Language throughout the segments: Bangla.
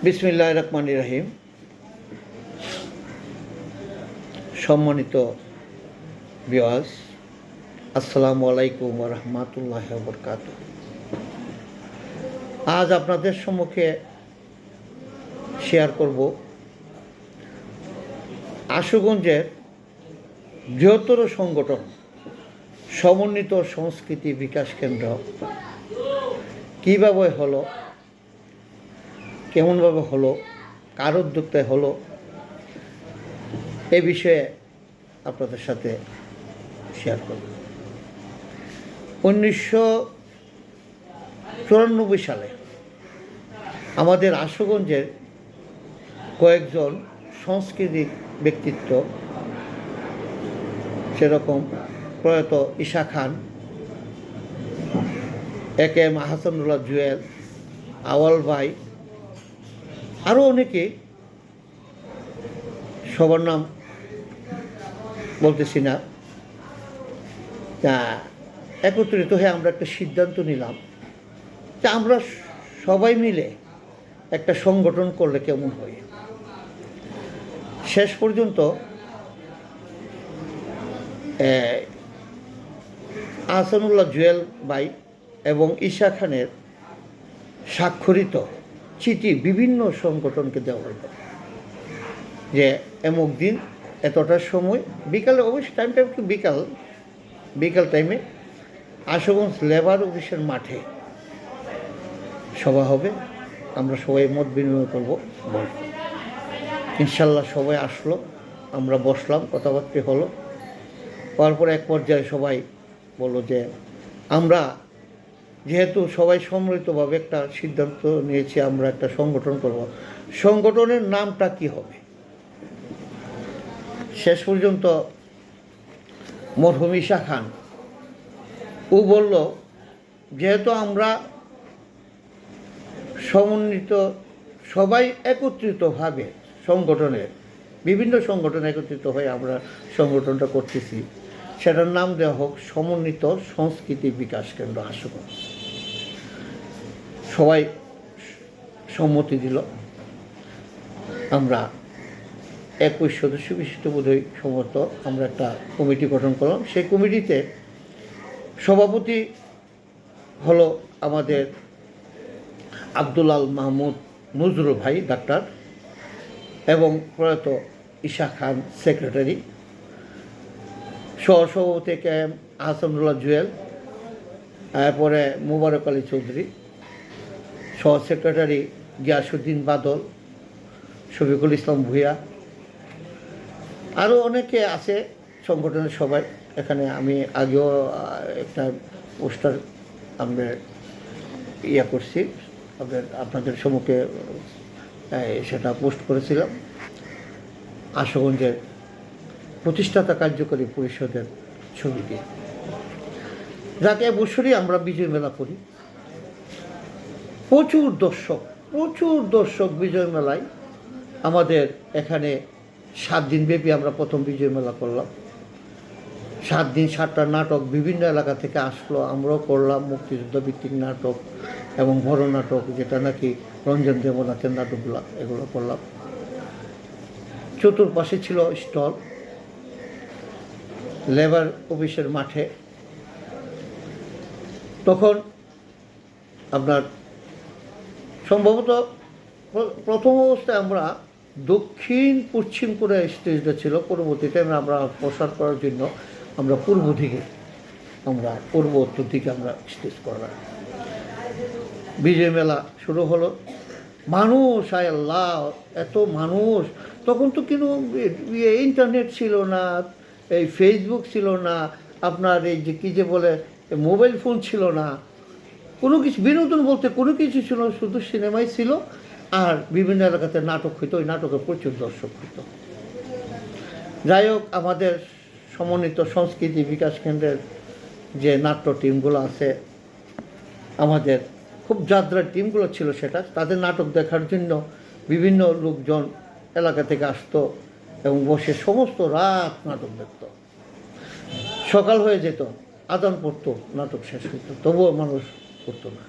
বিসমিল্লাহির রহমানির রহিম। সম্মানিত ভিউয়ার্স, আসসালামু আলাইকুম ওয়া রাহমাতুল্লাহি ওয়া বারাকাতুহু। আজ আপনাদের সম্মুখে শেয়ার করব আশুগঞ্জের বৃহত্তর সংগঠন সমন্বিত সংস্কৃতি বিকাশ কেন্দ্র কীভাবে হলো, কেমনভাবে হলো, কার উদ্যোক্তায় হলো, এ বিষয়ে আপনাদের সাথে শেয়ার করব। 1994 সালে আমাদের আশুগঞ্জের কয়েকজন সাংস্কৃতিক ব্যক্তিত্ব, সেরকম প্রয়াত ঈশা খান, একে হাসানুল্লাহ জুয়েল, আওয়াল ভাই, আরও অনেকে, সবার নাম বলতেছি না, তা একত্রিত হয়ে আমরা একটা সিদ্ধান্ত নিলাম যে আমরা সবাই মিলে একটা সংগঠন করলে কেমন হয়। শেষ পর্যন্ত আহসানুল্লাহ জুয়েল ভাই এবং ঈশা খানের স্বাক্ষরিত চিঠি বিভিন্ন সংগঠনকে দেওয়া হলো যে এমুক দিন এতটার সময় বিকালে, অবশ্যই টাইমটা একটু বিকাল টাইমে আশুগঞ্জ লেবার অফিসের মাঠে সভা হবে, আমরা সবাই মত বিনিময় করব, বলব। ইনশাল্লাহ সবাই আসলো, আমরা বসলাম, কথাবার্তা হলো। তারপর এক পর্যায়ে সবাই বলল যে আমরা যেহেতু সবাই সম্মিলিতভাবে একটা সিদ্ধান্ত নিয়েছি, আমরা একটা সংগঠন করব, সংগঠনের নামটা কি হবে। শেষ পর্যন্ত মরহুম ঈশা খান ও বলল, যেহেতু আমরা সমন্বিত সবাই একত্রিতভাবে বিভিন্ন সংগঠন একত্রিত হয়ে আমরা সংগঠনটা করতেছি, সেটার নাম দেওয়া হোক সমন্বিত সংস্কৃতি বিকাশ কেন্দ্র আশুগঞ্জ। সবাই সম্মতি দিল। আমরা 21 সদস্য বিশিষ্ট বোধহয় সম্ভবত আমরা একটা কমিটি গঠন করলাম। সেই কমিটিতে সভাপতি হলো আমাদের আব্দুল আল মাহমুদ নজরুল ভাই ডাক্তার, এবং প্রয়াত ঈশা খান সেক্রেটারি, সহসভাপতি কে এম আহসানুল্লাহ জুয়েল, এরপরে মুবারক আলী চৌধুরী, সহ সেক্রেটারি গিয়াসউদ্দিন বাদল, শফিকুল ইসলাম ভূঁইয়া, আরও অনেকে আছে সংগঠনের সবাই। এখানে আমি আগেও একটা পোস্টার আমরা করছি, আপনাদের সম্মুখে সেটা পোস্ট করেছিলাম। আশুগঞ্জের প্রতিষ্ঠাতা কার্যকরী পরিষদের ছবি দিয়ে, যাতে বছরই আমরা বিজয় মেলা করি। প্রচুর দর্শক বিজয় মেলায় আমাদের এখানে 7 দিন ব্যাপী আমরা প্রথম বিজয় মেলা করলাম। 7 দিন 7টা নাটক বিভিন্ন এলাকা থেকে আসলো, আমরাও করলাম মুক্তিযুদ্ধ ভিত্তিক নাটক এবং বড় নাটক, যেটা নাকি রঞ্জন দেবনাথের নাটকগুলো, এগুলো করলাম। চতুর্পাশে ছিল স্টল লেবার অফিসের মাঠে। তখন আপনার সম্ভবত প্রথম অবস্থায় আমরা দক্ষিণ পশ্চিম করে স্টেজটা ছিল, পরবর্তীতে আমরা প্রসার করার জন্য আমরা পূর্ব উত্তর দিকে আমরা স্টেজ করলাম। বিজয় মেলা শুরু হলো, মানুষ, আয় আল্লাহ, এত মানুষ! তখন তো কিন্তু ইন্টারনেট ছিল না, এই ফেসবুক ছিল না, আপনার এই যে কী যে বলে মোবাইল ফোন ছিল না, কোনো কিছু বিনোদন বলতে কোনো কিছু ছিল, শুধু সিনেমাই ছিল। আর বিভিন্ন এলাকাতে নাটক হইতো, ওই নাটকে প্রচুর দর্শক হইতো। যাই হোক, আমাদের সমন্বিত সংস্কৃতি বিকাশ কেন্দ্রের যে নাট্য টিমগুলো আছে, আমাদের খুব যাত্রার টিমগুলো ছিল, সেটা তাদের নাটক দেখার জন্য বিভিন্ন লোকজন এলাকা থেকে আসতো এবং বসে সমস্ত রাত নাটক দেখত। সকাল হয়ে যেত, আজান পড়তো, নাটক শেষ হইতো, তবুও মানুষ করতো না।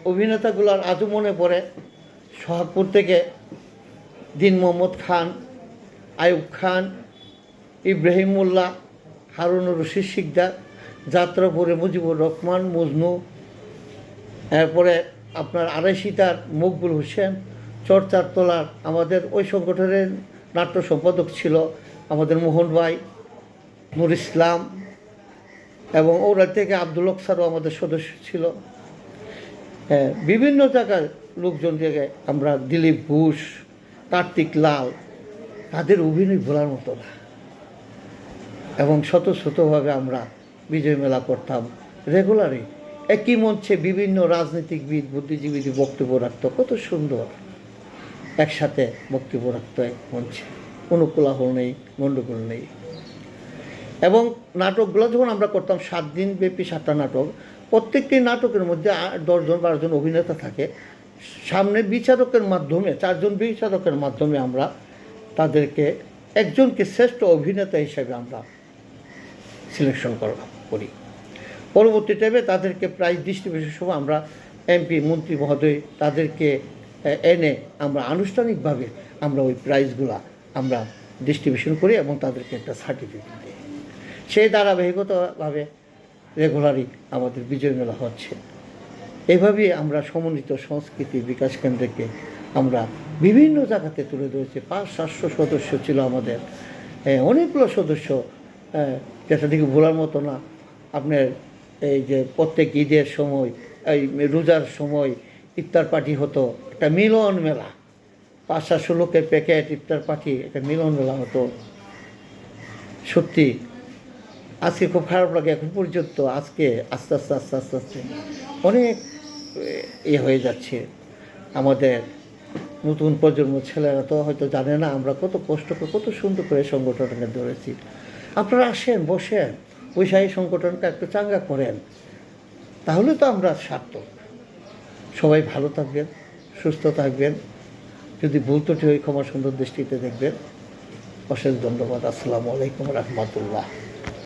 অভিনেতাগুলোর আজও মনে পড়ে। সোহাগপুর থেকে দিন মোহাম্মদ খান, আয়ুব খান, ইব্রাহিম মোল্লা, হারুনুর রশিদ শিকদার, যাত্রাপুরে মুজিবুর রহমান মজনু, এরপরে আপনার আড়াইশিতার মকবুল হোসেন, চর্চার তোলার আমাদের ওই সংগঠনের নাট্য সম্পাদক ছিল আমাদের মোহন ভাই, নুর ইসলাম, এবং ওরা থেকে আব্দুল অকসারও আমাদের সদস্য ছিল। হ্যাঁ, বিভিন্ন জায়গায় লোকজন জায়গায় আমরা দিলীপ ঘোষ, কার্তিক লাল, তাদের অভিনয় ভোলার মতো না। এবং শতভাবে আমরা বিজয় মেলা করতাম রেগুলারই। একই মঞ্চে বিভিন্ন রাজনীতিকবিদ, বুদ্ধিজীবী বক্তব্য রাখত, কত সুন্দর একসাথে বক্তব্য রাখত এক মঞ্চে, কোনো কোলাহল নেই, গণ্ডগোল নেই। এবং নাটকগুলো যখন আমরা করতাম 7 দিন ব্যাপী 7টা নাটক, প্রত্যেকটি নাটকের মধ্যে 10 জন 12 জন অভিনেতা থাকে। সামনে বিচারকের মাধ্যমে 4 জন বিচারকের মাধ্যমে আমরা তাদেরকে একজনকে শ্রেষ্ঠ অভিনেতা হিসেবে আমরা সিলেকশন করি। পরবর্তী টাইমে তাদেরকে প্রাইজ ডিস্ট্রিবিউশনের সময় আমরা এমপি মন্ত্রী মহোদয় তাদেরকে এনে আমরা আনুষ্ঠানিকভাবে আমরা ওই প্রাইজগুলা আমরা ডিস্ট্রিবিউশন করি এবং তাদেরকে একটা সার্টিফিকেট দিই। সেই ধারাবাহিকতাভাবে রেগুলারই আমাদের বিজয় মেলা হচ্ছে। এভাবেই আমরা সমন্বিত সংস্কৃতি বিকাশ কেন্দ্রকে আমরা বিভিন্ন জায়গাতে তুলে ধরেছি। 500-700 সদস্য ছিল আমাদের, অনেকগুলো সদস্য, যেটা থেকে ভোলার মতো না। আপনার এই যে প্রত্যেক ঈদের সময়, এই রোজার সময় ইফতার পার্টি হতো, একটা মিলন মেলা, 500-700 লোকের প্যাকেট ইফতার পার্টি, একটা মিলন মেলা হতো। সত্যি আজকে খুব খারাপ লাগে এখন পর্যন্ত। আজকে আস্তে আস্তে অনেক হয়ে যাচ্ছে। আমাদের নতুন প্রজন্ম ছেলেরা তো হয়তো জানে না আমরা কত কষ্ট করে, কত সুন্দর করে সংগঠনটাকে ধরেছি। আপনারা আসেন, বসেন, এই সংগঠনটা একটু চাঙ্গা করেন, তাহলে তো আমরা সার্থক। সবাই ভালো থাকবেন, সুস্থ থাকবেন। যদি ভুল ত্রুটি হয় ক্ষমা সুন্দর দৃষ্টিতে দেখবেন। অশেষ ধন্যবাদ। আসসালামু আলাইকুম রহমতুল্লাহ।